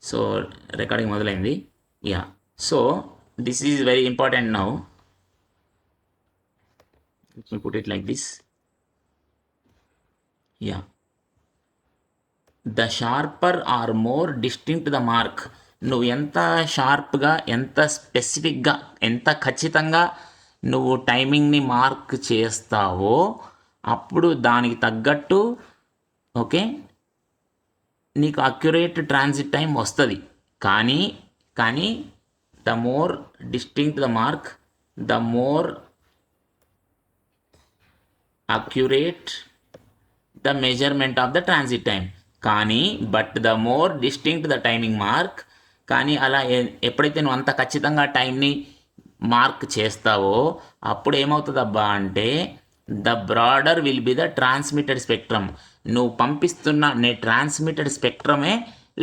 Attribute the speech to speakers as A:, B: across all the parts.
A: So recording మొదలైంది. Yeah, so this is very important now. Let me put it like this. Yeah. The sharper or more distinct the mark. నువ్వు ఎంత షార్ప్గా, ఎంత స్పెసిఫిక్గా, ఎంత ఖచ్చితంగా నువ్వు టైమింగ్ని మార్క్ చేస్తావో అప్పుడు దానికి తగ్గట్టు ఓకే నీకు అక్యురేట్ ట్రాన్సిట్ టైం వస్తుంది. కానీ కానీ the more distinct the mark, the more accurate the measurement of the transit time. కానీ but the more distinct the timing mark, కానీ అలా ఎప్పుడైతే నువ్వు అంత ఖచ్చితంగా టైంని మార్క్ చేస్తావో అప్పుడు ఏమవుతుందబ్బా అంటే the broader will be the transmitted spectrum. నువ్వు పంపిస్తున్న ట్రాన్స్మిటెడ్ స్పెక్ట్రమే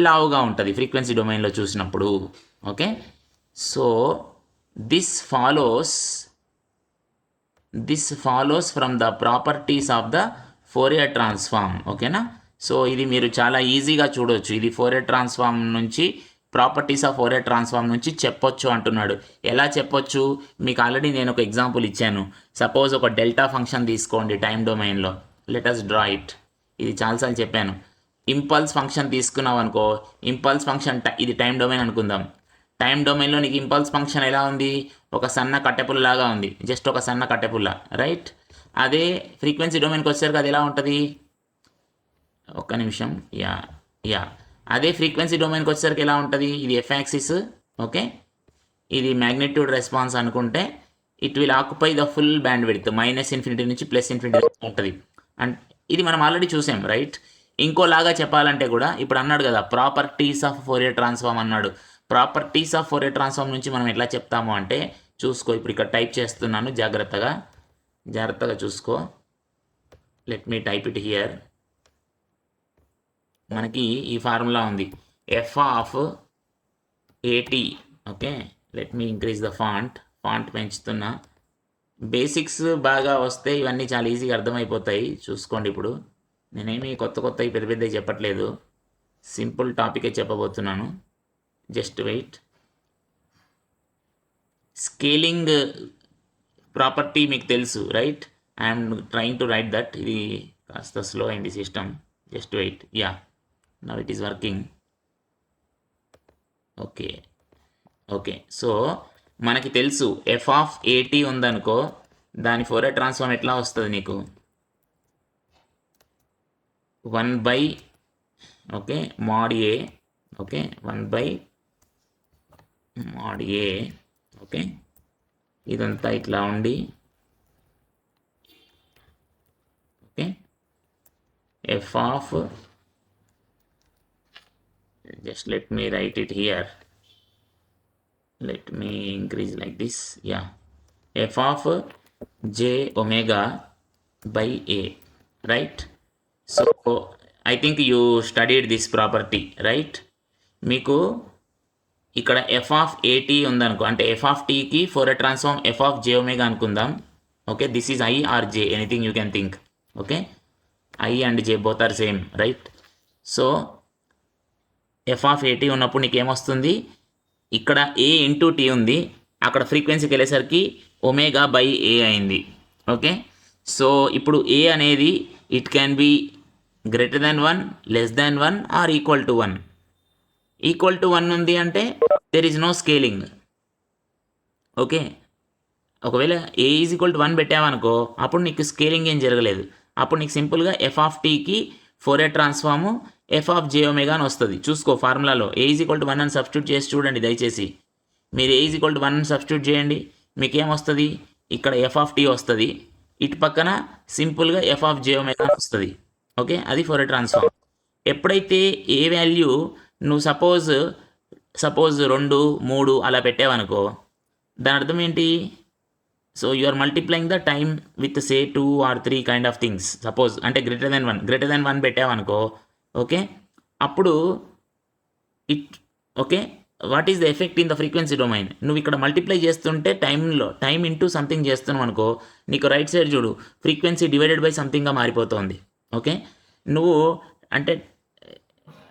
A: లావుగా ఉంటుంది ఫ్రీక్వెన్సీ డొమైన్లో చూసినప్పుడు. Okay, so this follows from the properties of the Fourier transform. ఓకేనా, సో ఇది మీరు చాలా ఈజీగా చూడవచ్చు. ఇది ఫోరియర్ ట్రాన్స్ఫార్మ్ నుంచి, ప్రాపర్టీస్ ఆఫ్ ఫోరియర్ ట్రాన్స్ఫార్మ్ నుంచి చెప్పొచ్చు అంటున్నాడు. ఎలా చెప్పొచ్చు? మీకు ఆల్రెడీ నేను ఒక ఎగ్జాంపుల్ ఇచ్చాను. సపోజ్ ఒక డెల్టా ఫంక్షన్ తీసుకోండి టైం డొమైన్లో. Let us draw it. ఇది చాలాసార్లు చెప్పాను. ఇంపల్స్ ఫంక్షన్ తీసుకున్నావు అనుకో, ఇంపల్స్ ఫంక్షన్ ఇది టైం డొమైన్ అనుకుందాం. టైం డొమైన్లో నీకు ఇంపల్స్ ఫంక్షన్ ఎలా ఉంది? ఒక సన్న కట్టెపుల్లలాగా ఉంది, జస్ట్ ఒక సన్న కట్టెపుల్ల, రైట్? అదే ఫ్రీక్వెన్సీ డొమైన్కి వచ్చేసరికి అది ఎలా ఉంటుంది? ఒక్క నిమిషం. యా అదే ఫ్రీక్వెన్సీ డొమైన్కి వచ్చేసరికి ఎలా ఉంటుంది? ఇది ఎఫ్ యాక్సిస్, ఓకే, ఇది మ్యాగ్నిట్యూడ్ రెస్పాన్స్ అనుకుంటే it will occupy the full band width, -∞ నుంచి +∞ ఉంటుంది. అండ్ ఇది మనం ఆల్రెడీ చూసాం, రైట్? ఇంకోలాగా చెప్పాలంటే కూడా ఇప్పుడు అన్నాడు కదా ప్రాపర్టీస్ ఆఫ్ ఫోరియర్ ట్రాన్స్ఫార్మ్ అన్నాడు. ప్రాపర్టీస్ ఆఫ్ ఫోరియర్ ట్రాన్స్ఫార్మ్ నుంచి మనం ఎట్లా చెప్తాము అంటే చూసుకో. ఇప్పుడు ఇక్కడ టైప్ చేస్తున్నాను, జాగ్రత్తగా చూసుకో. Let me type it here. మనకి ఈ ఫార్ములా ఉంది, ఎఫ్ ఆఫ్ ఏటీ. Okay, let me increase the font పెంచుతున్నా. బేసిక్స్ బాగా వస్తే ఇవన్నీ చాలా ఈజీగా అర్థమైపోతాయి. చూసుకోండి, ఇప్పుడు నేనేమి కొత్త పెద్దవి చెప్పట్లేదు, సింపుల్ టాపికే చెప్పబోతున్నాను. Just wait. స్కేలింగ్ ప్రాపర్టీ మీకు తెలుసు, right? I'm trying to write that. ఇది కాస్త స్లో అయింది system. Just wait. Ya, now it is working. Okay, so మనకి తెలుసు ఎఫ్ ఆఫ్ ఏటీ ఉందనుకో, దాని ఫోరియర్ ట్రాన్స్ఫార్మ్ ఎట్లా వస్తుంది నీకు? 1/, okay, mod A, okay, 1/mod A, okay, ఇదంతా ఇట్లా ఉండి, okay, F of, just let me write it here, let me increase like this. Yeah, f of j omega by a, right? So I think you studied this property, right? మీకు ఇక్కడ F of a t ఉందనుకో, అంటే f of టీకి Fourier transform f of j omega అనుకుందాం. Okay, this is i or j, anything you can think. Okay, i and j both are same, right? So f of a t ఉన్నప్పుడు నీకు ఏమొస్తుంది? ఇక్కడ ఏ into tea ఉంది, అక్కడ ఫ్రీక్వెన్సీకి వెళ్ళేసరికి ఒమేగా బై ఏ అయింది. ఓకే, సో ఇప్పుడు ఏ అనేది it can be greater than 1, less than 1 or equal to 1. Equal to 1 ఉంది అంటే there is no scaling. Okay, ఒకవేళ ఏ ఈజ్ ఈక్వల్ టు 1 పెట్టామనుకో అప్పుడు నీకు స్కేలింగ్ ఏం జరగలేదు. అప్పుడు నీకు సింపుల్గా ఎఫ్ ఆఫ్ టీకి Fourier transform f of j omega అని వస్తుంది. చూసుకో ఫార్ములాలో ఏ ఈజ్ ఈక్వల్ టు 1 అని సబ్స్టిట్యూట్ చేసి చూడండి దయచేసి. మీరు ఏ ఈజ్ ఈక్వల్ టు 1 అని సబ్స్టిట్యూట్ చేయండి, మీకు ఏమొస్తుంది? ఇక్కడ ఎఫ్ ఆఫ్ టీ వస్తుంది, ఇటు పక్కన సింపుల్గా ఎఫ్ ఆఫ్ జే ఒమేగా అని వస్తుంది. ఓకే, అది ఫోరియర్ ట్రాన్స్ఫార్మ్. ఎప్పుడైతే ఏ వాల్యూ నువ్వు సపోజ్ 2, 3 అలా పెట్టావనుకో, దాని అర్థం ఏంటి? So you are multiplying the time with say 2 or 3 kind of things. Suppose అంటే గ్రేటర్ దెన్ 1 పెట్టావనుకో, ఓకే, అప్పుడు okay, what is the effect in the frequency domain? నువ్వు ఇక్కడ మల్టిప్లై చేస్తుంటే టైం ఇంటూ సంథింగ్ చేస్తున్నావు అనుకో, నీకు రైట్ సైడ్ చూడు ఫ్రీక్వెన్సీ డివైడెడ్ బై సంథింగ్గా మారిపోతుంది. ఓకే, నువ్వు అంటే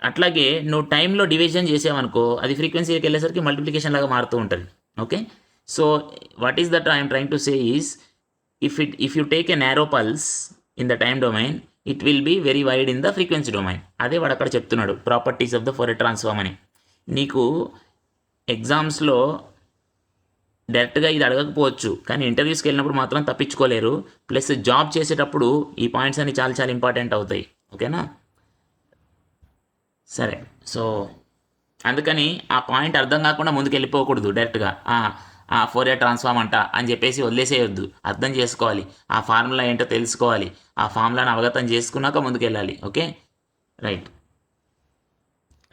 A: అట్లాగే నువ్వు టైంలో డివిజన్ చేసావనుకో అది ఫ్రీక్వెన్సీకి వెళ్ళేసరికి మల్టిప్లికేషన్ లాగా మారుతూ ఉంటుంది. Okay, so what is that I'm trying to say is if you take a narrow pulse in the time domain, it will be very wide in the frequency domain. అదే వాడు అక్కడ చెప్తున్నాడు properties of the Fourier transform అని. నీకు ఎగ్జామ్స్లో డైరెక్ట్గా ఇది అడగకపోవచ్చు, కానీ ఇంటర్వ్యూస్కి వెళ్ళినప్పుడు మాత్రం తప్పించుకోలేరు. ప్లస్ జాబ్ చేసేటప్పుడు ఈ పాయింట్స్ అన్ని చాలా చాలా ఇంపార్టెంట్ అవుతాయి. ఓకేనా, సరే. సో అందుకని ఆ పాయింట్ అర్థం కాకుండా ముందుకు వెళ్ళిపోకూడదు. డైరెక్ట్గా ఆ ఫోరియర్ ట్రాన్స్ఫార్మ్ అంట అని చెప్పేసి వదిలేసేయొద్దు. అర్థం చేసుకోవాలి, ఆ ఫార్ములా ఏంటో తెలుసుకోవాలి, ఆ ఫార్ములాను అవగతం చేసుకున్నాక ముందుకు వెళ్ళాలి. Okay, right.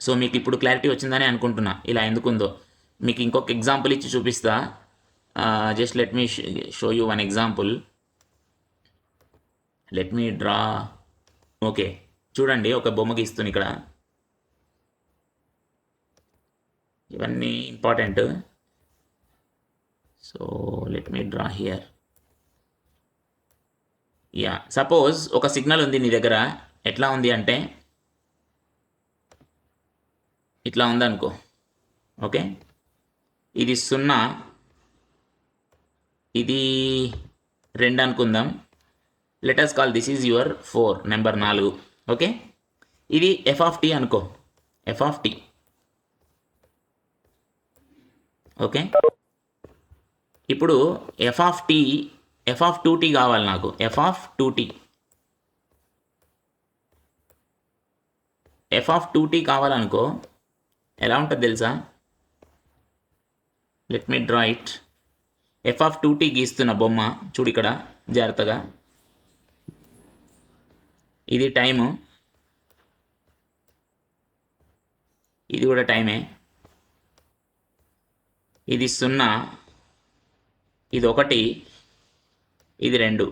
A: సో మీకు ఇప్పుడు క్లారిటీ వచ్చిందని అనుకుంటున్నా ఇలా ఎందుకుందో. మీకు ఇంకొక ఎగ్జాంపుల్ ఇచ్చి చూపిస్తా. Just let me show you one example. Let me draw. Okay, చూడండి, ఒక బొమ్మ గీస్తుంది ఇక్కడ. ఇవన్నీ important. So let me draw here. Yeah, suppose ఒక సిగ్నల్ ఉంది నీ దగ్గర. ఎట్లా ఉంది అంటే ఇట్లా ఉందనుకో. ఓకే, ఇది 0, ఇది 2 అనుకుందాం. Letters call this is your 4, number 4. Okay, ఇది ఎఫ్ ఆఫ్ టీ అనుకో, ఎఫ్ ఆఫ్ టీ. ఓకే, ఇప్పుడు ఎఫ్ ఆఫ్ 2t కావాలి నాకు. ఎఫ్ ఆఫ్ 2t కావాలనుకో ఎలా ఉంటుంది తెలుసా? Let me draw it. F of 2t గీస్తున్న బొమ్మ చూడు ఇక్కడ జాగ్రత్తగా. ఇది టైము, ఇది కూడా టైమే. ఇది 0, ఇది 1, ఇది 2.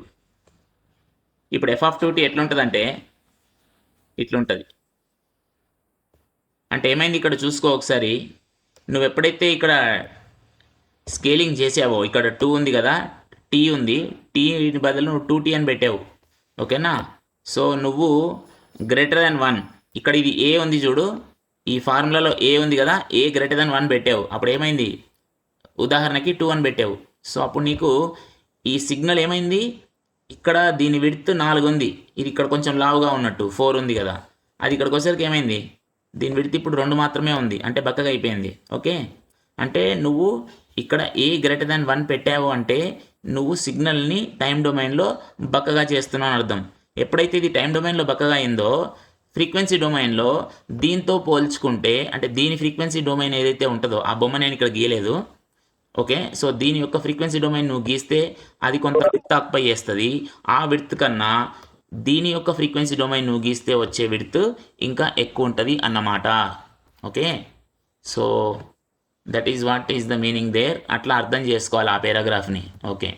A: ఇప్పుడు ఎఫ్ ఆఫ్ 2t ఎట్లుంటుందంటే ఇట్లుంటుంది. అంటే ఏమైంది ఇక్కడ చూసుకో ఒకసారి. నువ్వు ఎప్పుడైతే ఇక్కడ స్కేలింగ్ చేసావో, ఇక్కడ 2 ఉంది కదా, టీ ఉంది, టీ బదులు నువ్వు 2t అని పెట్టావు. ఓకేనా, సో నువ్వు >1, ఇక్కడ ఇది ఏ ఉంది చూడు, ఈ ఫార్ములాలో ఏ ఉంది కదా, ఏ >1 పెట్టావు. అప్పుడు ఏమైంది, ఉదాహరణకి 2 అని పెట్టావు. సో అప్పుడు నీకు ఈ సిగ్నల్ ఏమైంది, ఇక్కడ దీని విడ్త్ 4 ఉంది, ఇది ఇక్కడ కొంచెం లావుగా ఉన్నట్టు 4 ఉంది కదా, అది ఇక్కడికి వచ్చేసరికి ఏమైంది, దీని విడ్త్ ఇప్పుడు 2 మాత్రమే ఉంది, అంటే బక్కగా అయిపోయింది. ఓకే, అంటే నువ్వు ఇక్కడ ఏ >1 పెట్టావు అంటే నువ్వు సిగ్నల్ని టైం డొమైన్లో బక్కగా చేస్తున్నావు అని అర్థం. ఎప్పుడైతే ఇది టైం డొమైన్లో బక్కగా అయిందో, ఫ్రీక్వెన్సీ డొమైన్లో దీంతో పోల్చుకుంటే, అంటే దీని ఫ్రీక్వెన్సీ డొమైన్ ఏదైతే ఉంటుందో, ఆ బొమ్మ నేను ఇక్కడ గీయలేదు. ఓకే, సో దీని యొక్క ఫ్రీక్వెన్సీ డొమైన్ నువ్వు గీస్తే అది కొంత విడ్త్ ఆక్యుపై చేస్తుంది. ఆ విడ్త్ కన్నా దీని యొక్క ఫ్రీక్వెన్సీ డొమైన్ నువ్వు గీస్తే వచ్చే విడ్త్ ఇంకా ఎక్కువ ఉంటుంది అన్నమాట. Okay, so that is what is the meaning there. అట్లా అర్థం చేసుకోవాలి ఆ పారాగ్రాఫ్ని. Okay,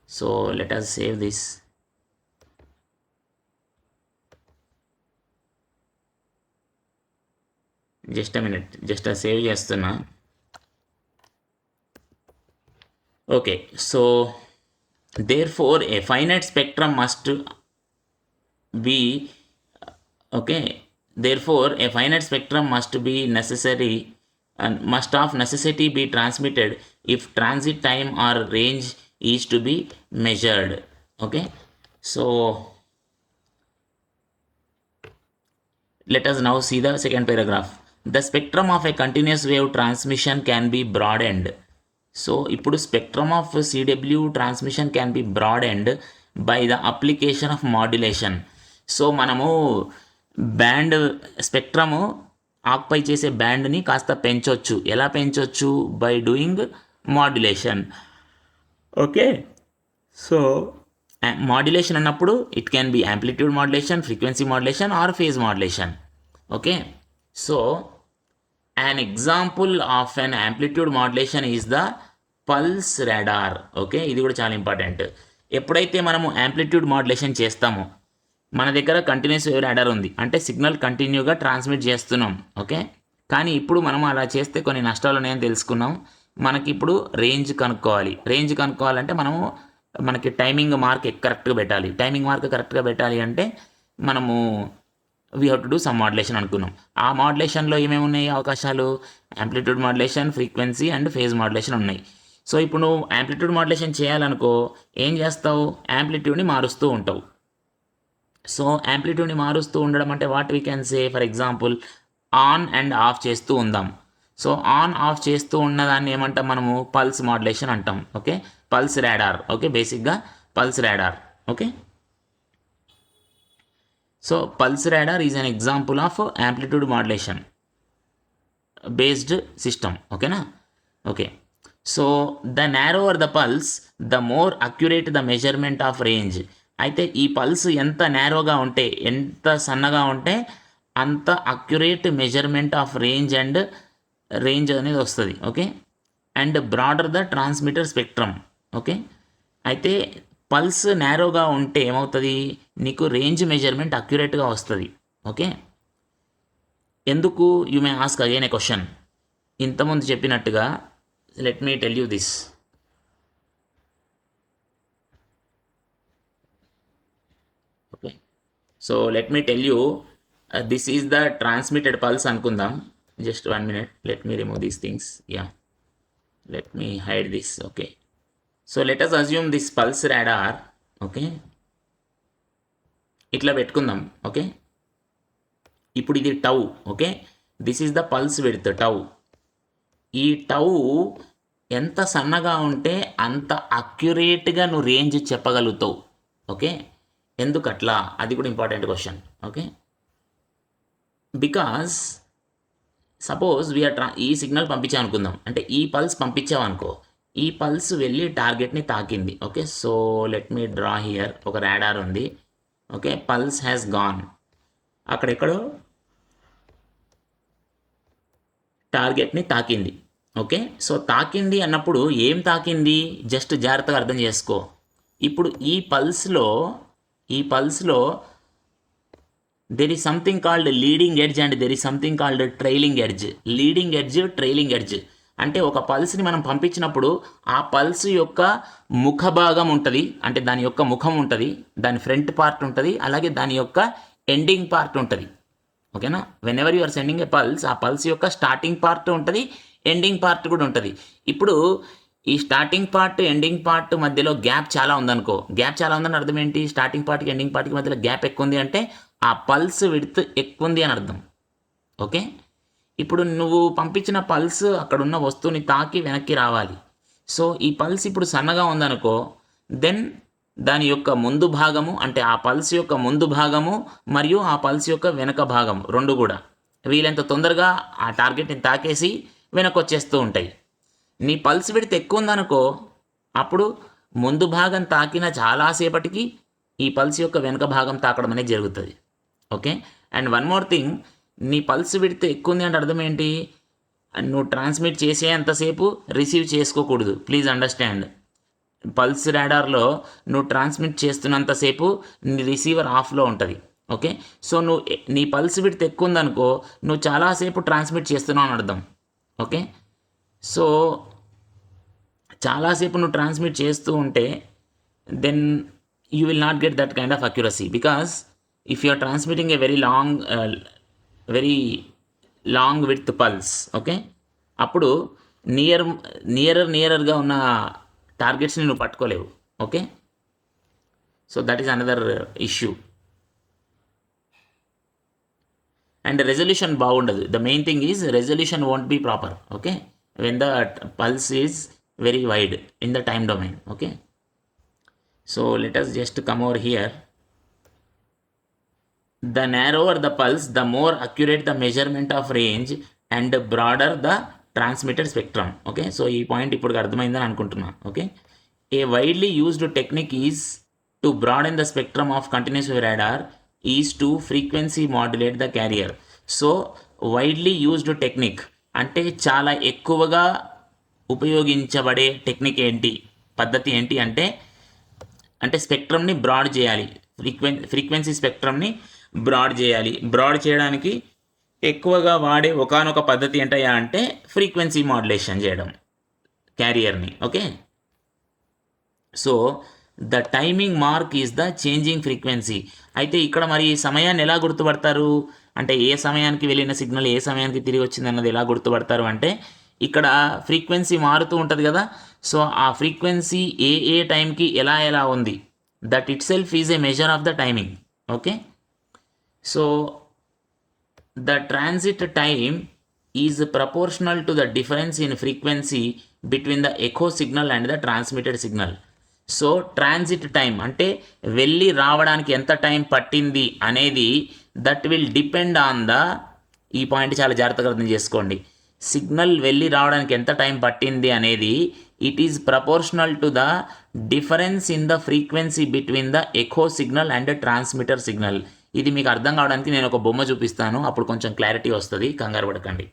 A: so let us save this. Just a minute, just save చేస్తున్నా. Okay, so therefore a finite spectrum must be therefore a finite spectrum must be necessary and must of necessity be transmitted if transit time or range is to be measured. Okay, so let us now see the second paragraph. The spectrum of a continuous wave transmission can be broadened. So ఇప్పుడు spectrum of CW transmission can be broadened by the application of modulation. So మనము band spectrum occupy చేసే బ్యాండ్ని కాస్త పెంచవచ్చు. ఎలా పెంచవచ్చు? By doing modulation. Okay, so modulation అన్నప్పుడు it can be amplitude modulation, frequency modulation or phase modulation. Okay, so an example of an amplitude modulation is the pulse radar. Okay, ఇది కూడా చాలా ఇంపార్టెంట్. ఎప్పుడైతే మనము యాంప్లిట్యూడ్ మాడ్యులేషన్ చేస్తామో, మన దగ్గర continuous wave radar ఉంది, అంటే సిగ్నల్ కంటిన్యూగా ట్రాన్స్మిట్ చేస్తున్నాం. ఓకే, కానీ ఇప్పుడు మనం అలా చేస్తే కొన్ని నష్టాలు ఉన్నాయని తెలుసుకున్నాం. మనకి ఇప్పుడు రేంజ్ కనుక్కోవాలి. రేంజ్ కనుక్కోవాలంటే మనకి టైమింగ్ మార్క్ కరెక్ట్గా పెట్టాలి. టైమింగ్ మార్క్ కరెక్ట్గా పెట్టాలి అంటే మనము we have to do some modulation అనుకున్నాం. ఆ మాడ్యులేషన్లో ఏమేమి ఉన్నాయి అవకాశాలు? Amplitude modulation, frequency and phase modulation ఉన్నాయి. సో ఇప్పుడు నువ్వు యాంప్లిట్యూడ్ మాడ్యులేషన్ చేయాలనుకో ఏం చేస్తావు? యాంప్లిట్యూడ్ని మారుస్తూ ఉంటావు. సో యాంప్లిట్యూడ్ని మారుస్తూ ఉండడం అంటే what we can say, for example on and off చేస్తూ ఉందాం. సో ఆన్ ఆఫ్ చేస్తూ ఉన్నదాన్ని ఏమంటాం మనము? పల్స్ మాడ్యులేషన్ అంటాం. Okay, pulse radar. ఓకే, బేసిక్గా pulse radar. Okay, so pulse radar is an example of amplitude modulation based system. ఓకేనా? Okay, so the narrower the pulse the more accurate the measurement of range. అయితే ఈ pulse ఎంత నేరోగా ఉంటే, ఎంత సన్నగా ఉంటే అంత అక్యురేట్ మెజర్మెంట్ ఆఫ్ రేంజ్ అనేది వస్తుంది. Okay, and broader the transmitter spectrum. Okay, అయితే పల్స్ నేరోగా ఉంటే ఏమవుతుంది? నీకు రేంజ్ మెజర్మెంట్ అక్యురేట్గా వస్తుంది. ఓకే, ఎందుకు? You may ask again a question. ఇంతకుముందు చెప్పినట్టుగా let me tell you this. Okay, so let me tell you this is the transmitted pulse అనుకుందాం. Just 1 minute, let me remove these things. Yeah, let me hide this. Okay, so let us assume this pulse radar. Okay, ఇట్లా పెట్టుకుందాం. Okay, ఇప్పుడు ఇది tau. Okay, this is the pulse width tau. ఈ tau ఎంత సన్నగా ఉంటే అంత అక్యురేట్గా నువ్వు రేంజ్ చెప్పగలుగుతావు. ఓకే, ఎందుకట్లా? అది కూడా important question. Okay, because suppose we're ఈ సిగ్నల్ పంపించాం అనుకుందాం, అంటే ఈ పల్స్ పంపించామనుకో, ఈ పల్స్ వెళ్ళి టార్గెట్ని తాకింది. Okay, so let me draw here. ఒక రాడార్ ఉంది. ఓకే, పల్స్ హ్యాస్ గాన్, అక్కడెక్కడో టార్గెట్ని తాకింది. ఓకే, సో తాకింది అన్నప్పుడు ఏం తాకింది? జస్ట్ జాగ్రత్తగా అర్థం చేసుకో. ఇప్పుడు ఈ పల్స్లో there is something called leading edge and there is something called trailing edge. Leading edge, trailing edge అంటే ఒక పల్స్ని మనం పంపించినప్పుడు ఆ పల్స్ యొక్క ముఖ భాగం ఉంటుంది, అంటే దాని యొక్క ముఖం ఉంటుంది, దాని ఫ్రంట్ పార్ట్ ఉంటుంది, అలాగే దాని యొక్క ఎండింగ్ పార్ట్ ఉంటుంది. ఓకేనా? Whenever you are sending a pulse, ఆ పల్స్ యొక్క స్టార్టింగ్ పార్ట్ ఉంటుంది, ఎండింగ్ పార్ట్ కూడా ఉంటుంది. ఇప్పుడు ఈ స్టార్టింగ్ పార్ట్, ఎండింగ్ పార్ట్ మధ్యలో గ్యాప్ చాలా ఉందనుకో. గ్యాప్ చాలా ఉందని అర్థం ఏంటి? స్టార్టింగ్ పార్ట్కి ఎండింగ్ పార్ట్కి మధ్యలో గ్యాప్ ఎక్కువ ఉంది అంటే ఆ పల్స్ విడ్త్ ఎక్కువ ఉంది అని అర్థం. ఓకే, ఇప్పుడు నువ్వు పంపించిన పల్స్ అక్కడున్న వస్తువుని తాకి వెనక్కి రావాలి. సో ఈ పల్స్ ఇప్పుడు సన్నగా ఉందనుకో, దెన్ దాని యొక్క ముందు భాగము, అంటే ఆ పల్స్ యొక్క ముందు భాగము మరియు ఆ పల్స్ యొక్క వెనక భాగం రెండు కూడా వీలెంత తొందరగా ఆ టార్గెట్ని తాకేసి వెనక్కి వచ్చేస్తూ ఉంటాయి. నీ పల్స్ విడ్త్ ఎక్కువ ఉందనుకో, అప్పుడు ముందు భాగం తాకిన చాలాసేపటికి ఈ పల్స్ యొక్క వెనక భాగం తాకడం అనేది జరుగుతుంది. Okay, and one more thing, నీ పల్స్ విడ్త్ ఎక్కువ ఉంది అంటే అర్థం ఏంటి? నువ్వు ట్రాన్స్మిట్ చేసేంతసేపు రిసీవ్ చేసుకోకూడదు. Please understand. పల్స్ రాడార్లో నువ్వు ట్రాన్స్మిట్ చేస్తున్నంతసేపు నీ రిసీవర్ ఆఫ్లో ఉంటుంది. ఓకే, సో నీ పల్స్ విడ్త్ ఎక్కువ ఉందనుకో, నువ్వు చాలాసేపు ట్రాన్స్మిట్ చేస్తున్నావు అని అర్థం. ఓకే, సో చాలాసేపు నువ్వు ట్రాన్స్మిట్ చేస్తూ ఉంటే then you will not get that kind of accuracy, because if you are transmitting a very long with pulse, okay, అప్పుడు నియరర్గా ఉన్న టార్గెట్స్ని నువ్వు పట్టుకోలేవు. Okay, so that is another issue. And resolution బాగుండదు. The main thing is resolution won't be proper. Okay, when the pulse is very wide in the time domain. Okay, so let us just come over here. The narrower the pulse, the more accurate the measurement of range and broader the transmitted spectrum. Okay, so ee point ippudu ardhamaindani anukuntunna. Okay, a widely used technique is to broaden the spectrum of continuous wave radar is to frequency modulate the carrier. So widely used technique అంటే చాలా ఎక్కువగా ఉపయోగించబడే technique ఏంటి, పద్ధతి ఏంటి అంటే స్పెక్ట్రమ్ని broad చేయాలి. Frequency స్పెక్ట్రమ్ని broad చేయాలి. బ్రాడ్ చేయడానికి ఎక్కువగా వాడే ఒకానొక పద్ధతి ఏంటయ్యా అంటే ఫ్రీక్వెన్సీ మాడ్యులేషన్ చేయడం క్యారియర్ని. Okay, so the timing mark is the changing frequency. అయితే ఇక్కడ మరి సమయాన్ని ఎలా గుర్తుపడతారు అంటే ఏ సమయానికి వెళ్ళిన సిగ్నల్ ఏ సమయానికి తిరిగి వచ్చింది అన్నది ఎలా గుర్తుపడతారు అంటే ఇక్కడ ఫ్రీక్వెన్సీ మారుతూ ఉంటుంది కదా, సో ఆ ఫ్రీక్వెన్సీ ఏ ఏ టైంకి ఎలా ఎలా ఉంది, that itself is a measure of the timing. Okay, so the transit time is proportional to the difference in frequency between the echo signal and the transmitted signal. So transit time అంటే వెళ్ళి రావడానికి ఎంత time పట్టింది అనేది that will depend on the, ఈ point చాలా జాగ్రత్తగా అర్థం చేసుకోండి, సిగ్నల్ వెళ్ళి రావడానికి ఎంత టైం పట్టింది అనేది it is proportional to the difference in the frequency between the echo signal and transmitter signal. ఇది మీకు అర్థం కావడానికి నేను ఒక బొమ్మ చూపిస్తాను, అప్పుడు కొంచెం క్లారిటీ వస్తుంది, కంగారు పడకండి.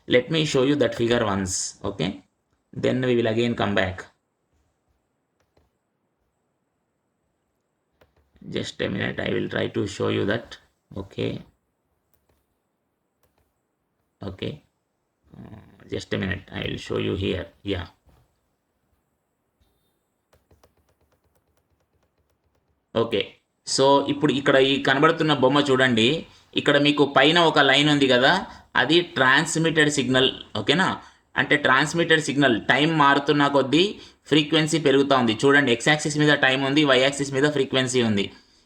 A: Let me show you that figure once. Okay, then we will again come back. Just a minute, I will try to show you that. Okay, just a minute, I will show you here. Yeah, okay. So ఇప్పుడు ఇక్కడ ఈ కనబడుతున్న బొమ్మ చూడండి, ఇక్కడ మీకు పైన ఒక లైన్ ఉంది కదా, అది ట్రాన్స్మిటెడ్ సిగ్నల్. ఓకేనా, అంటే ట్రాన్స్మిటెడ్ సిగ్నల్ టైం మారుతున్న కొద్దీ ఫ్రీక్వెన్సీ పెరుగుతూ ఉంది. చూడండి, ఎక్స్ యాక్సిస్ మీద టైం ఉంది, వై యాక్సిస్ మీద ఫ్రీక్వెన్సీ ఉంది.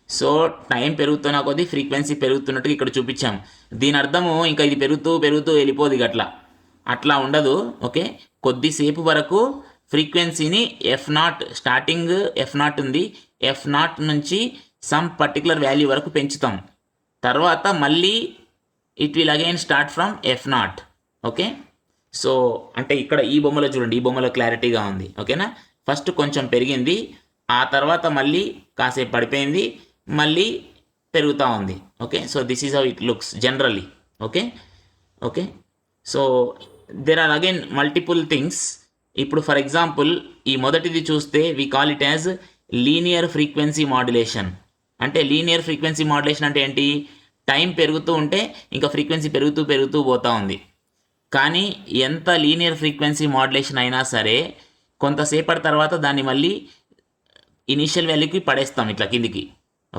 A: సో టైం పెరుగుతున్న కొద్దీ ఫ్రీక్వెన్సీ పెరుగుతున్నట్టుగా ఇక్కడ చూపించాం. దీని అర్థము ఇంకా ఇది పెరుగుతూ పెరుగుతూ వెళ్ళిపోదు, అట్లా ఉండదు. ఓకే, కొద్దిసేపు వరకు ఫ్రీక్వెన్సీని F0 స్టార్టింగ్ F0 ఉంది, F0 నుంచి సమ్ పర్టికులర్ వాల్యూ వరకు పెంచుతాం. తర్వాత మళ్ళీ it will again start from F0. Okay, so అంటే ఇక్కడ ఈ బొమ్మలో చూడండి, ఈ బొమ్మలో క్లారిటీగా ఉంది. ఓకేనా, ఫస్ట్ కొంచెం పెరిగింది, ఆ తర్వాత మళ్ళీ కాసేపు పడిపోయింది, మళ్ళీ పెరుగుతూ ఉంది. Okay, so this is how it looks generally. Okay, so there are again multiple things. ఇప్పుడు ఫర్ ఎగ్జాంపుల్ ఈ మొదటిది చూస్తే we call it as linear frequency modulation. అంటే లీనియర్ ఫ్రీక్వెన్సీ మాడ్యులేషన్ అంటే ఏంటి, టైం పెరుగుతూ ఉంటే ఇంకా ఫ్రీక్వెన్సీ పెరుగుతూ పెరుగుతూ పోతూ ఉంది. కానీ ఎంత లీనియర్ ఫ్రీక్వెన్సీ మాడ్యులేషన్ అయినా సరే కొంతసేపటి తర్వాత దాన్ని మళ్ళీ ఇనీషియల్ వాల్యూకి పడేస్తాం ఇట్లా కిందికి.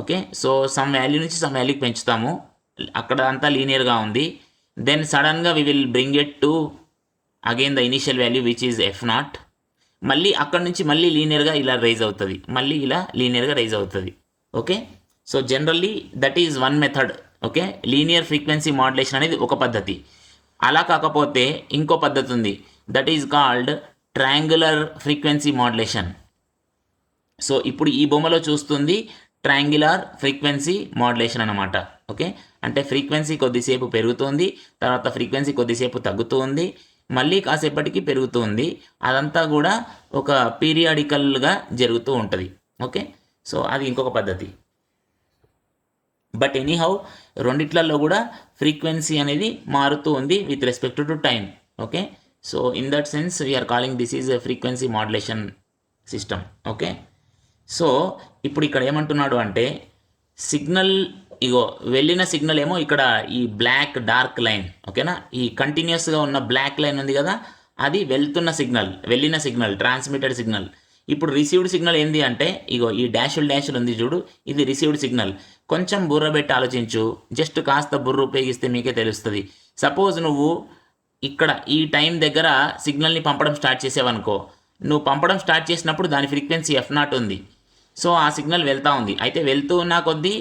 A: ఓకే, సో సమ్ వాల్యూ నుంచి సమ్ వాల్యూకి పెంచుతాము, అక్కడ అంతా లీనియర్గా ఉంది. దెన్ సడన్గా we will bring it to again the initial value which is F0. మళ్ళీ అక్కడ నుంచి మళ్ళీ లీనియర్గా ఇలా రైజ్ అవుతుంది, మళ్ళీ ఇలా లీనియర్గా రైజ్ అవుతుంది. Okay, so generally that is one method. Okay, linear frequency modulation అనేది ఒక పద్ధతి. అలా కాకపోతే ఇంకో పద్ధతి ఉంది, that is called triangular frequency modulation. So ఇప్పుడు ఈ బొమ్మలో చూస్తుంది ట్రయాంగులర్ ఫ్రీక్వెన్సీ మాడ్యులేషన్ అనమాట. ఓకే, అంటే ఫ్రీక్వెన్సీ కొద్దిసేపు పెరుగుతుంది, తర్వాత ఫ్రీక్వెన్సీ కొద్దిసేపు తగ్గుతూ ఉంది, మళ్ళీ కాసేపటికి పెరుగుతుంది. అదంతా కూడా ఒక పీరియాడికల్గా జరుగుతూ ఉంటుంది. ఓకే, సో అది ఇంకొక పద్ధతి. బట్ ఎనీహౌ రెండిట్లలో కూడా ఫ్రీక్వెన్సీ అనేది మారుతూ ఉంది with respect to time. Okay, so in that sense we're calling this is a frequency modulation system. Okay, so ఇప్పుడు ఇక్కడ ఏమంటున్నాడు అంటే సిగ్నల్, ఇగో వెళ్ళిన సిగ్నల్ ఏమో ఇక్కడ ఈ బ్లాక్ డార్క్ లైన్. ఓకేనా, ఈ కంటిన్యూస్గా ఉన్న బ్లాక్ లైన్ ఉంది కదా, అది వెళ్తున్న సిగ్నల్, వెళ్ళిన సిగ్నల్, ట్రాన్స్మిటెడ్ సిగ్నల్. ఇప్పుడు రిసీవ్డ్ సిగ్నల్ ఏంది అంటే ఇగో ఈ డాషులు ఉంది చూడు, ఇది రిసీవ్డ్ సిగ్నల్. కొంచెం బుర్ర పెట్టి ఆలోచించు, జస్ట్ కాస్త బుర్ర ఉపయోగిస్తే మీకే తెలుస్తుంది. సపోజ్ నువ్వు ఇక్కడ ఈ టైం దగ్గర సిగ్నల్ని పంపడం స్టార్ట్ చేసావనుకో, నువ్వు పంపడం స్టార్ట్ చేసినప్పుడు దాని ఫ్రీక్వెన్సీ F0 ఉంది. సో ఆ సిగ్నల్ వెళ్తూ ఉంది. అయితే వెళ్తూ ఉన్న కొద్దీ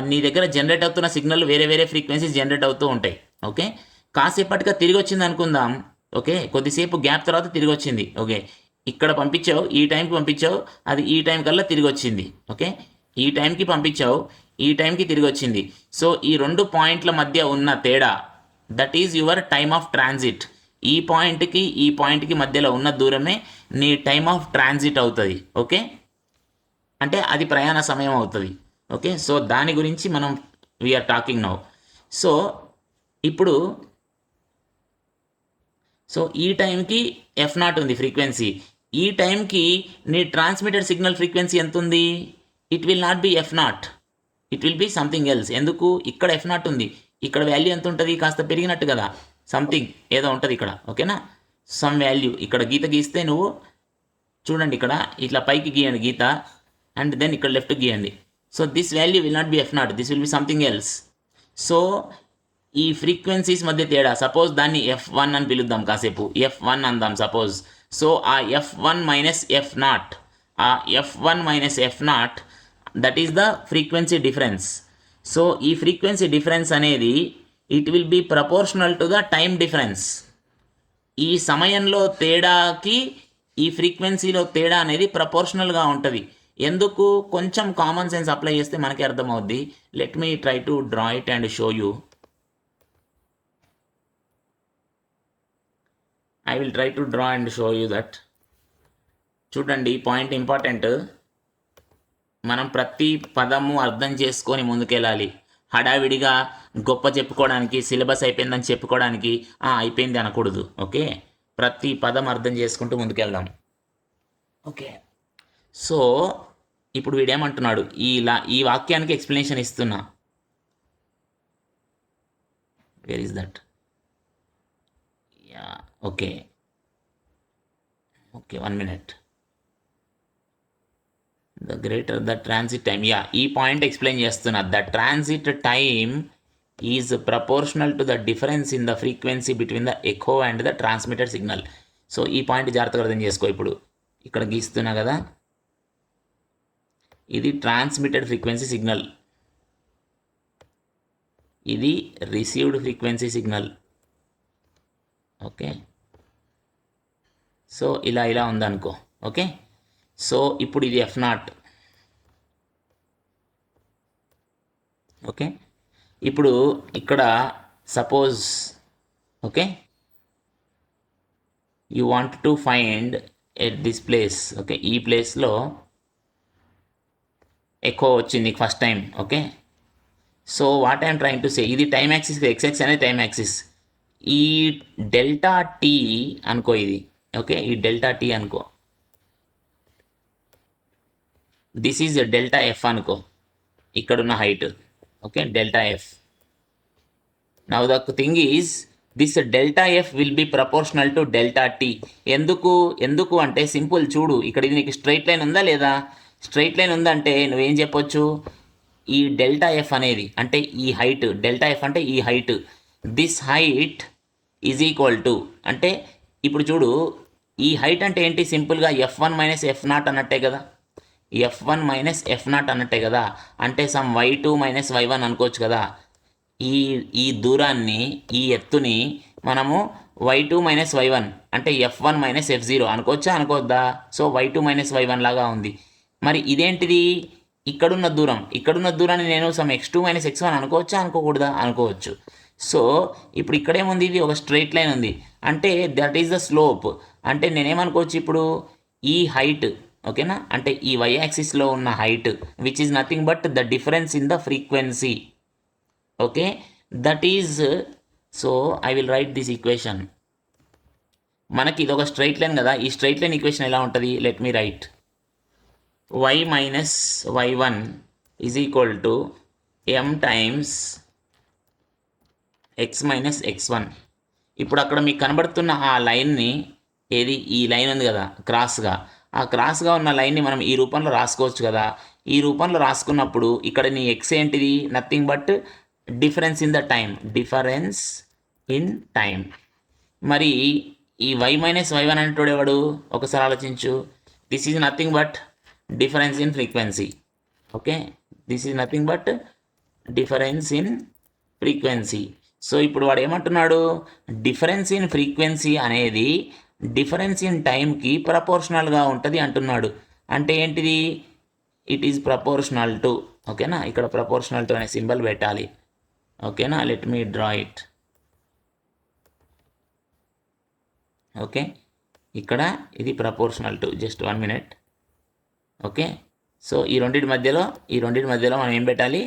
A: నీ దగ్గర జనరేట్ అవుతున్న సిగ్నల్ వేరే వేరే ఫ్రీక్వెన్సీస్ జనరేట్ అవుతూ ఉంటాయి. ఓకే, కాసేపటిగా తిరిగి వచ్చింది అనుకుందాం. ఓకే, కొద్దిసేపు గ్యాప్ తర్వాత తిరిగి వచ్చింది. ఓకే, ఇక్కడ పంపించావు, ఈ టైంకి పంపించావు, అది ఈ టైం కల్లా తిరిగి వచ్చింది. ఓకే, ఈ టైంకి పంపించావు, ఈ టైంకి తిరిగి వచ్చింది. సో ఈ రెండు పాయింట్ల మధ్య ఉన్న తేడా that is your time of transit. ఈ పాయింట్కి మధ్యలో ఉన్న దూరమే నీ టైమ్ ఆఫ్ ట్రాన్సిట్ అవుతుంది. ఓకే, అంటే అది ప్రయాణ సమయం అవుతుంది. ఓకే, సో దాని గురించి మనం వీఆర్ టాకింగ్ నౌ. సో ఇప్పుడు ఈ టైంకి F0 ఉంది ఫ్రీక్వెన్సీ, ఈ టైంకి నీ ట్రాన్స్మిటెడ్ సిగ్నల్ ఫ్రీక్వెన్సీ ఎంత ఉంది? It will not be F0, it will be something else. ఎందుకు? ఇక్కడ F0 ఉంది, ఇక్కడ వాల్యూ ఎంత ఉంటుంది? కాస్త పెరిగినట్టు కదా, సంథింగ్ ఏదో ఉంటుంది ఇక్కడ. ఓకేనా, సమ్ వాల్యూ ఇక్కడ గీత గీస్తే నువ్వు చూడండి, ఇక్కడ ఇట్లా పైకి గీయండి గీత, అండ్ దెన్ ఇక్కడ లెఫ్ట్ గీయండి. So this value will not be F not, this will be something else. So ఈ ఫ్రీక్వెన్సీస్ మధ్య తేడా, సపోజ్ దాన్ని F1 అని పిలుద్దాం, కాసేపు F1 అందాం సపోజ్. సో ఆ F1 మైనస్ ఎఫ్ నాట్, ఆ F1 minus F not, that is the frequency difference. So ఈ ఫ్రీక్వెన్సీ డిఫరెన్స్ అనేది it will be proportional to the time difference. ఈ సమయంలో తేడాకి ఈ ఫ్రీక్వెన్సీలో తేడా అనేది ప్రపోర్షనల్గా ఉంటుంది. ఎందుకు? కొంచెం కామన్ సెన్స్ అప్లై చేస్తే మనకి అర్థమవుద్ది. Let me try to draw it and show you. I will try to draw and show you that. చూడండి, పాయింట్ ఇంపార్టెంట్. మనం ప్రతి పదము అర్థం చేసుకొని ముందుకెళ్ళాలి. హడావిడిగా గొప్ప చెప్పుకోవడానికి, సిలబస్ అయిపోయిందని చెప్పుకోవడానికి అయిపోయింది అనకూడదు. ఓకే, ప్రతి పదం అర్థం చేసుకుంటూ ముందుకెళ్దాం. ఓకే, సో ఇప్పుడు వీడేమంటున్నాడు, ఈ వాక్యానికి ఎక్స్ప్లెనేషన్ ఇస్తున్నా. Where is that? Ya, okay okay, 1 minute. The greater the transit time. Ya, ఈ పాయింట్ ఎక్స్ప్లెయిన్ చేస్తున్నా. The transit time is proportional to the difference in the frequency between the echo and the transmitted signal. So ఈ point జాగ్రత్తగా అర్థం చేసుకో. ఇప్పుడు ఇక్కడ గీస్తున్నా కదా, ఇది ట్రాన్స్మిటెడ్ ఫ్రీక్వెన్సీ సిగ్నల్, ఇది received frequency signal. Okay, so ఇలా ఉందనుకో. ఓకే, సో ఇప్పుడు ఇది ఎఫ్ నాట్. ఓకే, ఇప్పుడు ఇక్కడ suppose, okay, you want to find at this place. Okay, ఈ ప్లేస్లో ఎకో వచ్చింది first time. Okay, so what I'm trying to say, ఇది టైం యాక్సిస్, ఎక్స్ఎక్స్ అనేది టైం యాక్సిస్. ఈ డెల్టా టీ అనుకో ఇది. ఓకే, ఈ డెల్టా టీ అనుకో, దిస్ ఈజ్ డెల్టా ఎఫ్ అనుకో, ఇక్కడున్న height. Okay, delta F. Now the thing is this delta F will be proportional to delta T. ఎందుకు అంటే సింపుల్. చూడు, ఇక్కడ ఇది నీకు స్ట్రైట్ లైన్ ఉందా లేదా? స్ట్రైట్ లైన్ ఉందంటే నువ్వేం చెప్పొచ్చు, ఈ డెల్టా ఎఫ్ అనేది అంటే ఈ హైట్, డెల్టా ఎఫ్ అంటే ఈ height, this height is equal to, అంటే ఇప్పుడు చూడు, ఈ హైట్ అంటే ఏంటి? సింపుల్గా F1 మైనస్ ఎఫ్ నాట్ అన్నట్టే కదా, F1 మైనస్ ఎఫ్ నాట్ అన్నట్టే కదా. అంటే సమ్ y2 మైనస్ y1 అనుకోవచ్చు కదా. ఈ దూరాన్ని, ఈ ఎత్తుని మనము y2 మైనస్ y1 అంటే F1 మైనస్ F0 అనుకోవచ్చా, అనుకోవద్దా? సో y2 మైనస్ y1 లాగా ఉంది. మరి ఇదేంటిది? ఇక్కడున్న దూరాన్ని నేను సమ్ x2 మైనస్ x1 అనుకోవచ్చా, అనుకోకూడదా? అనుకోవచ్చు. సో ఇప్పుడు ఇక్కడేముంది, ఇది ఒక స్ట్రైట్ లైన్ ఉంది, అంటే దట్ ఈస్ ద స్లోప్. అంటే నేనేమనుకోవచ్చు ఇప్పుడు, ఈ హైట్, ఓకేనా, అంటే ఈ y యాక్సిస్లో ఉన్న height which is nothing but the difference in the frequency. Okay, that is, so I will write this equation. మనకి ఇది ఒక స్ట్రైట్ లైన్ కదా, ఈ స్ట్రైట్ లైన్ ఈక్వేషన్ ఎలా ఉంటుంది? Let me right. y minus y1 is equal to m times x minus x1. ఇప్పుడు అక్కడ మీకు కనబడుతున్న ఆ లైన్ని, ఏది? ఈ లైన్ ఉంది కదా క్రాస్గా, ఆ క్రాస్గా ఉన్న లైన్ని మనం ఈ రూపంలో రాసుకోవచ్చు కదా. ఈ రూపంలో రాసుకున్నప్పుడు ఇక్కడ నీ ఎక్స్ ఏంటిది? Nothing but difference in the time, difference in time. మరి ఈ y మైనస్ y1 అనేటోడు ఎవడు? ఒకసారి ఆలోచించు. This is nothing but difference in frequency. Okay, this is nothing but difference in frequency. So ఇప్పుడు వాడు ఏమంటున్నాడు? డిఫరెన్స్ ఇన్ ఫ్రీక్వెన్సీ అనేది డిఫరెన్స్ ఇన్ టైంకి ప్రపోర్షనల్గా ఉంటుంది అంటున్నాడు. అంటే ఏంటిది? It is proportional to. ఓకేనా, ఇక్కడ ప్రపోర్షనల్ టు అనే సింబల్ పెట్టాలి. ఓకేనా, let me draw it. Okay, ఇక్కడ ఇది proportional to, just 1 minute. Okay, so ఈ రెండింటి మధ్యలో మనం ఏం పెట్టాలి?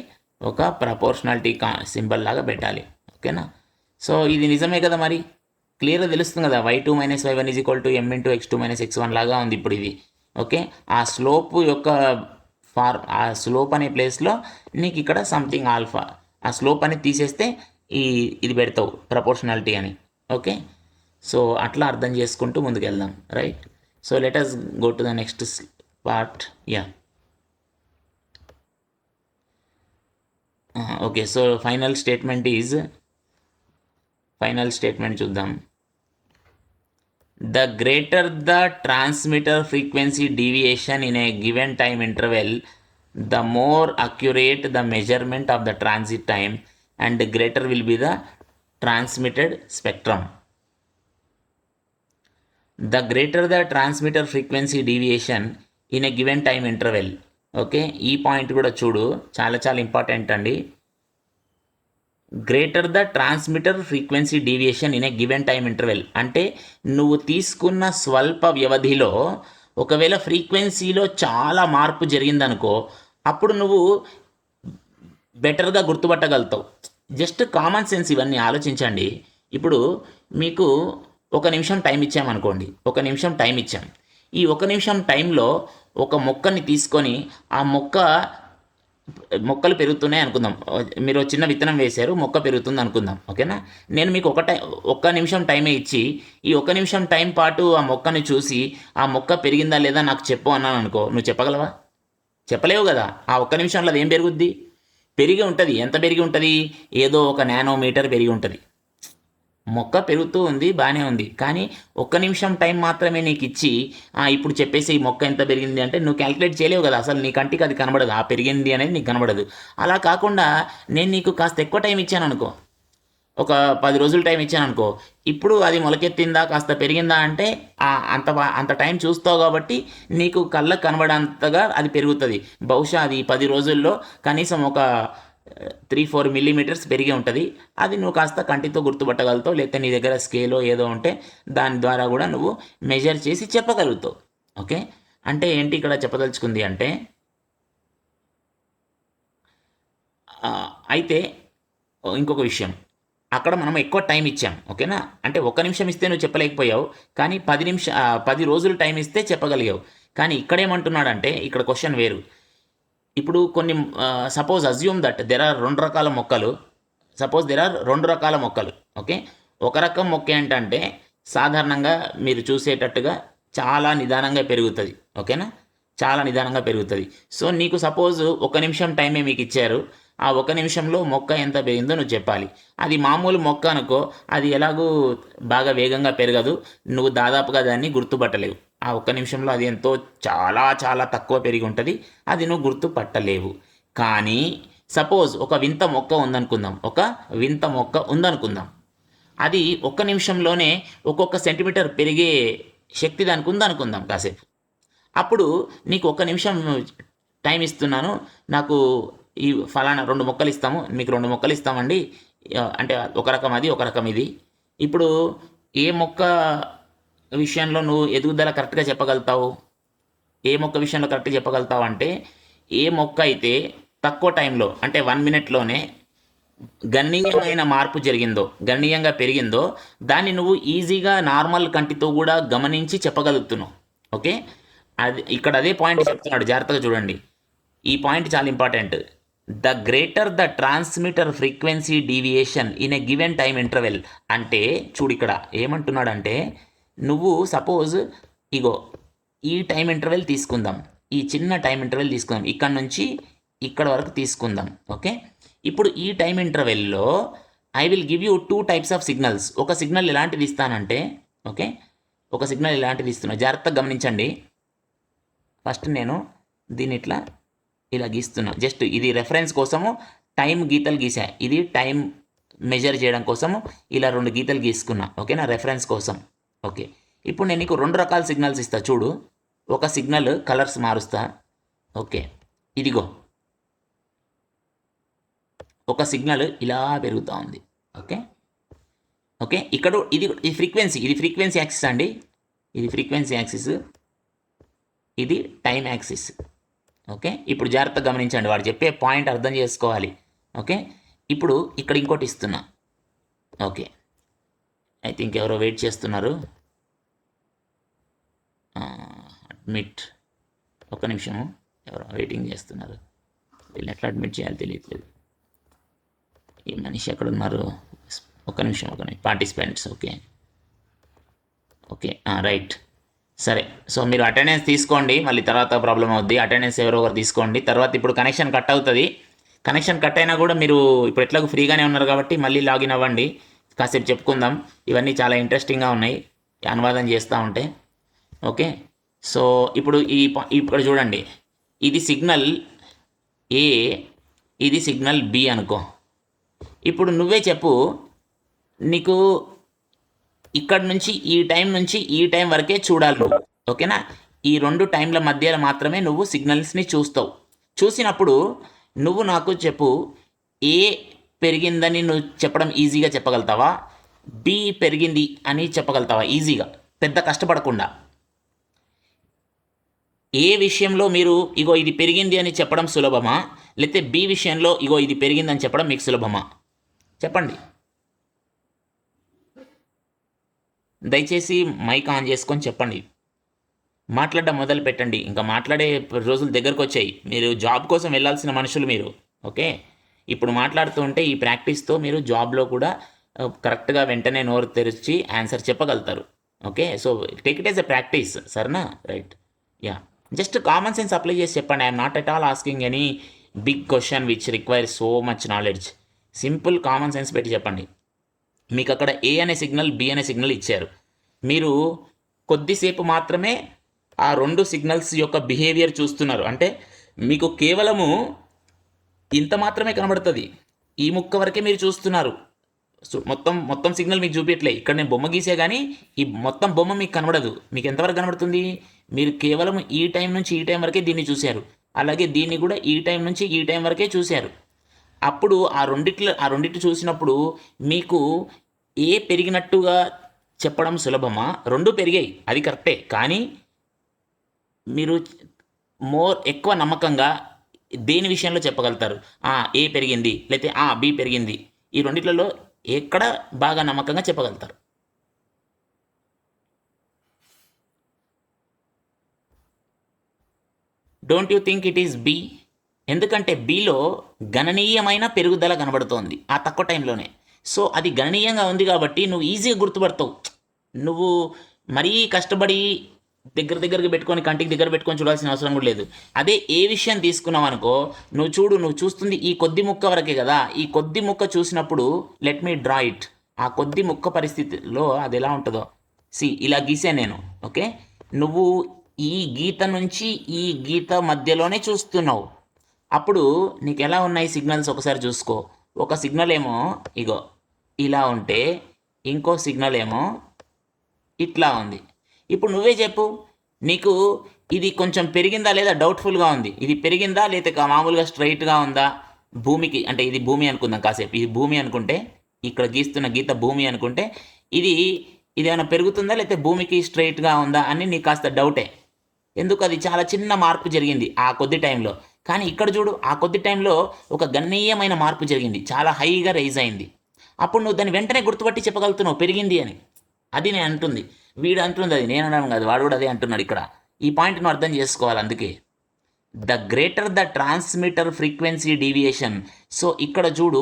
A: ఒక ప్రపోర్షనాలిటీ సింబల్ లాగా పెట్టాలి. ఓకేనా, సో ఇది నిజమే కదా, మరి క్లియర్గా తెలుస్తుంది కదా. y2 minus y1 is equal to m into x2 minus x1 లాగా ఉంది ఇప్పుడు ఇది. ఓకే, ఆ స్లోప్ యొక్క ఆ స్లోప్ అనే ప్లేస్లో నీకు ఇక్కడ సంథింగ్ ఆల్ఫా, ఆ స్లోప్ అనేది తీసేస్తే ఇది పెడతావు ప్రపోర్షనాలిటీ అని. ఓకే, సో అట్లా అర్థం చేసుకుంటూ ముందుకు వెళ్దాం. Right, so let us go to the next part. Yeah. Okay. So final statement చూద్దాం. The greater the transmitter frequency deviation in a given time interval, the more accurate the measurement of the transit time and the greater will be the transmitted spectrum. The greater the transmitter frequency deviation in a given time interval. Okay, ఈ point కూడా చూడు, చాలా చాలా important అండి. Greater the transmitter frequency deviation in a given time interval అంటే నువ్వు తీసుకున్న స్వల్ప వ్యవధిలో ఒకవేళ ఫ్రీక్వెన్సీలో చాలా మార్పు జరిగిందనుకో, అప్పుడు నువ్వు బెటర్గా గుర్తుపట్టగలుగుతావు. జస్ట్ కామన్ సెన్స్ ఇవన్నీ ఆలోచించండి. ఇప్పుడు మీకు 1 నిమిషం టైం ఇచ్చామనుకోండి, 1 నిమిషం టైం ఇచ్చాం. ఈ 1 నిమిషం టైంలో ఒక మొక్కని తీసుకొని ఆ మొక్కలు పెరుగుతున్నాయి అనుకుందాం. మీరు చిన్న విత్తనం వేశారు, మొక్క పెరుగుతుంది అనుకుందాం. ఓకేనా, నేను మీకు 1 నిమిషం టైమే ఇచ్చి ఈ 1 నిమిషం టైం పాటు ఆ మొక్కని చూసి ఆ మొక్క పెరిగిందా లేదా నాకు చెప్పు అన్నాను అనుకో, నువ్వు చెప్పగలవా? చెప్పలేవు కదా. ఆ 1 నిమిషంలో అది ఏం పెరుగుద్ది? పెరిగి ఉంటుంది. ఎంత పెరిగి ఉంటుంది? ఏదో 1 నానోమీటర్ పెరిగి ఉంటుంది. మొక్క పెరుగుతూ ఉంది, బాగానే ఉంది. కానీ 1 నిమిషం టైం మాత్రమే నీకు ఇచ్చి ఇప్పుడు చెప్పేసి ఈ మొక్క ఎంత పెరిగింది అంటే నువ్వు క్యాలిక్యులేట్ చేయలేవు కదా. అసలు నీ కంటికి అది కనబడదు, ఆ పెరిగింది అనేది నీకు కనబడదు. అలా కాకుండా నేను నీకు కాస్త ఎక్కువ టైం ఇచ్చాను అనుకో, ఒక 10 రోజులు టైం ఇచ్చాను అనుకో, ఇప్పుడు అది మొలకెత్తిందా కాస్త పెరిగిందా అంటే అంత టైం చూస్తావు కాబట్టి నీకు కళ్ళకు కనబడంతగా అది పెరుగుతుంది. బహుశా అది 10 రోజుల్లో కనీసం ఒక 3-4 మిల్లీమీటర్స్ పెరిగి ఉంటుంది. అది నువ్వు కాస్త కంటితో గుర్తుపట్టగలుగుతావు, లేకపోతే నీ దగ్గర స్కేలో ఏదో ఉంటే దాని ద్వారా కూడా నువ్వు మెజర్ చేసి చెప్పగలుగుతావు. ఓకే, అంటే ఏంటి ఇక్కడ చెప్పదలుచుకుంది అంటే, అయితే ఇంకొక విషయం, అక్కడ మనం ఎక్కువ టైం ఇచ్చాం. ఓకేనా, అంటే 1 నిమిషం ఇస్తే నువ్వు చెప్పలేకపోయావు, కానీ 10 రోజులు టైం ఇస్తే చెప్పగలిగావు. కానీ ఇక్కడేమంటున్నాడంటే, ఇక్కడ క్వశ్చన్ వేరు. ఇప్పుడు కొన్ని suppose assume that there are 2 రకాల మొక్కలు. ఓకే, ఒక రకం మొక్క ఏంటంటే సాధారణంగా మీరు చూసేటట్టుగా చాలా నిదానంగా పెరుగుతుంది. ఓకేనా, చాలా నిదానంగా పెరుగుతుంది. సో నీకు సపోజ్ 1 నిమిషం టైమే మీకు ఇచ్చారు. ఆ 1 నిమిషంలో మొక్క ఎంత పెరిగిందో నువ్వు చెప్పాలి. అది మామూలు మొక్క అనుకో, అది ఎలాగూ బాగా వేగంగా పెరగదు, నువ్వు దాదాపుగా దాన్ని గుర్తుపట్టలేవు. ఆ 1 నిమిషంలో అది ఎంతో చాలా చాలా తక్కువ పెరిగి ఉంటుంది, అది నువ్వు గుర్తుపట్టలేవు. కానీ సపోజ్ ఒక వింత మొక్క ఉందనుకుందాం. అది 1 నిమిషంలోనే ఒక్కొక్క సెంటీమీటర్ పెరిగే శక్తి దానికి ఉందనుకుందాం కాసేపు. అప్పుడు నీకు 1 నిమిషం టైం ఇస్తున్నాను, నాకు ఈ ఫలానా 2 మొక్కలు ఇస్తాము, మీకు 2 మొక్కలు ఇస్తామండి, అంటే ఒక రకం అది, ఒక రకం ఇది. ఇప్పుడు ఏ మొక్క విషయంలో నువ్వు ఎదుగుదల కరెక్ట్గా చెప్పగలుగుతావు? ఏ మొక్క విషయంలో కరెక్ట్గా చెప్పగలుగుతావు అంటే, ఏ మొక్క అయితే తక్కువ టైంలో అంటే 1 మినిట్లోనే గణనీయమైన మార్పు గణనీయంగా పెరిగిందో దాన్ని నువ్వు ఈజీగా నార్మల్ కంటితో కూడా గమనించి చెప్పగలుగుతున్నావు. ఓకే, అది ఇక్కడ అదే పాయింట్ చెప్తున్నాడు, జాగ్రత్తగా చూడండి. ఈ పాయింట్ చాలా important. The greater the transmitter frequency deviation in a given time interval అంటే చూడు ఇక్కడ ఏమంటున్నాడంటే, నువ్వు సపోజ్ ఇగో ఈ టైం ఇంటర్వెల్ తీసుకుందాం, ఈ చిన్న టైం ఇంటర్వెల్ తీసుకుందాం, ఇక్కడ నుంచి ఇక్కడ వరకు తీసుకుందాం. ఓకే, ఇప్పుడు ఈ టైం ఇంటర్వెల్లో I will give you 2 types of signals. ఒక సిగ్నల్ ఎలాంటిది ఇస్తానంటే, ఓకే, ఒక సిగ్నల్ ఎలాంటిది ఇస్తున్నా జాగ్రత్తగా గమనించండి. ఫస్ట్ నేను దీన్ని ఇలా గీస్తున్నా, జస్ట్ ఇది రెఫరెన్స్ కోసము టైం గీతలు గీసా. ఇది టైం మెజర్ చేయడం కోసము ఇలా 2 గీతలు గీసుకున్నా. ఓకేనా, రెఫరెన్స్ కోసం. ఓకే, ఇప్పుడు నేను నీకు 2 రకాల సిగ్నల్స్ ఇస్తా చూడు. ఒక సిగ్నల్ కలర్స్ మారుస్తా. ఓకే, ఇదిగో ఒక సిగ్నల్ ఇలా పెరుగుతూ ఉంది. ఓకే ఓకే, ఇక్కడ ఇది ఫ్రీక్వెన్సీ యాక్సిస్ అండి, ఇది ఫ్రీక్వెన్సీ యాక్సిస్, ఇది టైం యాక్సిస్. ఓకే, ఇప్పుడు జాగ్రత్తగా గమనించండి, వాడు చెప్పే పాయింట్ అర్థం చేసుకోవాలి. ఓకే, ఇప్పుడు ఇక్కడ ఇంకోటి ఇస్తున్నా. ఓకే, ఐ థింక్ ఎవరో వెయిట్ చేస్తున్నారు. అడ్మిట్, 1 నిమిషము, ఎవరో వెయిటింగ్ చేస్తున్నారు. వీళ్ళు ఎట్లా అడ్మిట్ చేయాలో తెలియట్లేదు. ఈ మనిషి ఎక్కడ ఉన్నారు? 1 నిమిషం. పార్టిసిపెంట్స్. ఓకే ఓకే, రైట్, సరే. సో మీరు అటెండెన్స్ తీసుకోండి, మళ్ళీ తర్వాత ప్రాబ్లం అవుద్ది. అటెండెన్స్ ఎవరో ఒకరు తీసుకోండి. తర్వాత ఇప్పుడు కనెక్షన్ కట్ అవుతుంది, కనెక్షన్ కట్ అయినా కూడా మీరు ఇప్పుడు ఎట్లాగో ఫ్రీగానే ఉన్నారు కాబట్టి మళ్ళీ లాగిన్ అవ్వండి, కాసేపు చెప్పుకుందాం. ఇవన్నీ చాలా ఇంట్రెస్టింగ్గా ఉన్నాయి అనువాదం చేస్తూ ఉంటే. ఓకే, సో ఇప్పుడు ఇప్పుడు చూడండి, ఇది సిగ్నల్ ఏ, ఇది సిగ్నల్ బి అనుకో. ఇప్పుడు నువ్వే చెప్పు, నీకు ఇక్కడ నుంచి ఈ టైం నుంచి ఈ టైం వరకే చూడాలి నువ్వు, ఓకేనా? ఈ 2 టైంల మధ్యలో మాత్రమే నువ్వు సిగ్నల్స్ని చూస్తావు. చూసినప్పుడు నువ్వు నాకు చెప్పు, ఏ పెరిగిందని నువ్వు చెప్పడం ఈజీగా చెప్పగలుగుతావా, బి పెరిగింది అని చెప్పగలుగుతావా ఈజీగా, పెద్ద కష్టపడకుండా? ఏ విషయంలో మీరు ఇగో ఇది పెరిగింది అని చెప్పడం సులభమా, లేకపోతే బి విషయంలో ఇగో ఇది పెరిగిందని చెప్పడం మీకు సులభమా? చెప్పండి. దయచేసి మైక్ ఆన్ చేసుకొని చెప్పండి, మాట్లాడడం మొదలు పెట్టండి. ఇంకా మాట్లాడే రోజులు దగ్గరకు వచ్చాయి. మీరు జాబ్ కోసం వెళ్ళాల్సిన మనుషులు మీరు, ఓకే? ఇప్పుడు మాట్లాడుతూ ఉంటే ఈ ప్రాక్టీస్తో మీరు జాబ్లో కూడా కరెక్ట్గా వెంటనే నోరు తెరిచి ఆన్సర్ చెప్పగలుగుతారు. Okay, so take it as a practice, సరేనా? Right, yeah. Just common sense apply చేసి చెప్పండి. I'm not at all asking any big question which require so much knowledge. Simple common sense పెట్టి చెప్పండి. మీకు అక్కడ ఏ అనే సిగ్నల్, బి అనే signal ఇచ్చారు. మీరు కొద్దిసేపు మాత్రమే ఆ 2 సిగ్నల్స్ యొక్క బిహేవియర్ చూస్తున్నారు. అంటే మీకు కేవలము ఇంత మాత్రమే కనబడుతుంది, ఈ ముక్క వరకే మీరు చూస్తున్నారు. మొత్తం సిగ్నల్ మీకు చూపించట్లే. ఇక్కడ నేను బొమ్మ గీసే కానీ ఈ మొత్తం బొమ్మ మీకు కనబడదు. మీకు ఎంతవరకు కనబడుతుంది? మీరు కేవలం ఈ టైం నుంచి ఈ టైం వరకే దీన్ని చూశారు, అలాగే దీన్ని కూడా ఈ టైం నుంచి ఈ టైం వరకే చూశారు. అప్పుడు ఆ రెండిట్లు చూసినప్పుడు మీకు ఏ పెరిగినట్టుగా చెప్పడం సులభమా? 2 పెరిగాయి, అది కరెక్టే. కానీ మీరు ఎక్కువ నమ్మకంగా దేని విషయంలో చెప్పగలుగుతారు? ఏ పెరిగింది, లేకపోతే బి పెరిగింది. ఈ రెండిట్లలో ఎక్కడ బాగా నమ్మకంగా చెప్పగలుగుతారు? Don't you think it is B? ఎందుకంటే బిలో గణనీయమైన పెరుగుదల కనబడుతోంది ఆ తక్కువ టైంలోనే. సో అది గణనీయంగా ఉంది కాబట్టి నువ్వు ఈజీగా గుర్తుపడతావు. నువ్వు మరీ కష్టపడి దగ్గరగా పెట్టుకొని కంటికి దగ్గర పెట్టుకొని చూడాల్సిన అవసరం కూడా లేదు. అదే ఏ విషయం తీసుకున్నావు అనుకో, నువ్వు చూస్తుంది ఈ కొద్ది ముక్క వరకే కదా. ఈ కొద్ది ముక్క చూసినప్పుడు లెట్ మీ డ్రా ఇట్. ఆ కొద్ది ముక్క పరిస్థితిలో అది ఎలా ఉంటుందో ఇలా గీసాను నేను, ఓకే? నువ్వు ఈ గీత నుంచి ఈ గీత మధ్యలోనే చూస్తున్నావు. అప్పుడు నీకు ఎలా ఉన్నాయి సిగ్నల్స్ ఒకసారి చూసుకో. ఒక సిగ్నల్ ఏమో ఇగో ఇలా ఉంటే, ఇంకో సిగ్నల్ ఏమో ఇట్లా ఉంది. ఇప్పుడు నువ్వే చెప్పు, నీకు ఇది కొంచెం పెరిగిందా లేదా డౌట్ఫుల్గా ఉంది. ఇది పెరిగిందా లేదా మామూలుగా స్ట్రైట్గా ఉందా? భూమికి అంటే ఇది భూమి అనుకుందాం కాసేపు. ఇది భూమి అనుకుంటే, ఇక్కడ గీస్తున్న గీత భూమి అనుకుంటే, ఇది ఏమైనా పెరుగుతుందా లేకపోతే భూమికి స్ట్రైట్గా ఉందా అని నీకు కాస్త డౌటే. ఎందుకు? అది చాలా చిన్న మార్పు జరిగింది ఆ కొద్ది టైంలో. కానీ ఇక్కడ చూడు, ఆ కొద్ది టైంలో ఒక గణనీయమైన మార్పు జరిగింది, చాలా హైగా రైజ్ అయింది. అప్పుడు నువ్వు దాన్ని వెంటనే గుర్తుపట్టి చెప్పగలుగుతున్నావు పెరిగింది అని. అది నేను అంటుంది, వీడు అంటుంది, అది నేను అనడం కాదు, వాడు కూడా అదే అంటున్నాడు. ఇక్కడ ఈ పాయింట్ నువ్వు అర్థం చేసుకోవాలి. అందుకే the greater the transmitter frequency deviation. So ఇక్కడ చూడు,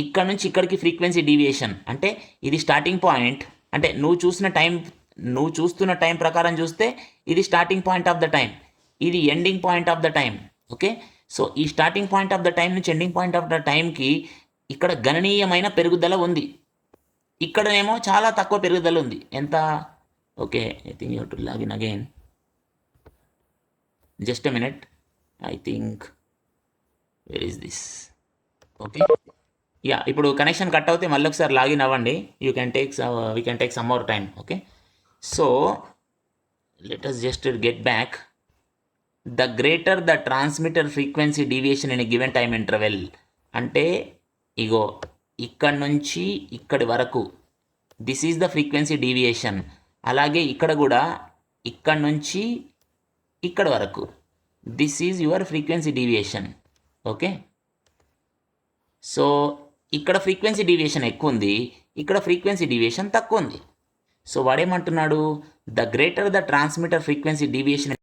A: ఇక్కడ నుంచి ఇక్కడికి ఫ్రీక్వెన్సీ డీవియేషన్ అంటే ఇది స్టార్టింగ్ పాయింట్. అంటే నువ్వు చూస్తున్న టైం ప్రకారం చూస్తే ఇది starting point of the time, ఇది ending point of the time, okay? So ఈ starting point of the time నుంచి ఎండింగ్ పాయింట్ ఆఫ్ ద టైంకి ఇక్కడ గణనీయమైన పెరుగుదల ఉంది. ఇక్కడనేమో చాలా తక్కువ పెరుగుదల ఉంది. ఎంత? Okay, I think you to login again. Just a minute, I think where is this? Okay, yeah. ఇప్పుడు కనెక్షన్ కట్ అవుతే మళ్ళీ ఒకసారి లాగిన్ అవ్వండి. We can take some more time, okay? So let us just get back. The greater the transmitter frequency deviation in a given time interval, అంటే ఇగో ఇక్కడ నుంచి ఇక్కడి వరకు this is the frequency deviation. అలాగే ఇక్కడ కూడా ఇక్కడ నుంచి ఇక్కడ వరకు this is your frequency deviation, okay? So ఇక్కడ ఫ్రీక్వెన్సీ డీవియేషన్ ఎక్కువ ఉంది, ఇక్కడ ఫ్రీక్వెన్సీ డీవియేషన్ తక్కువ ఉంది. సో వాడేమంటున్నాడు? The greater the transmitter frequency deviation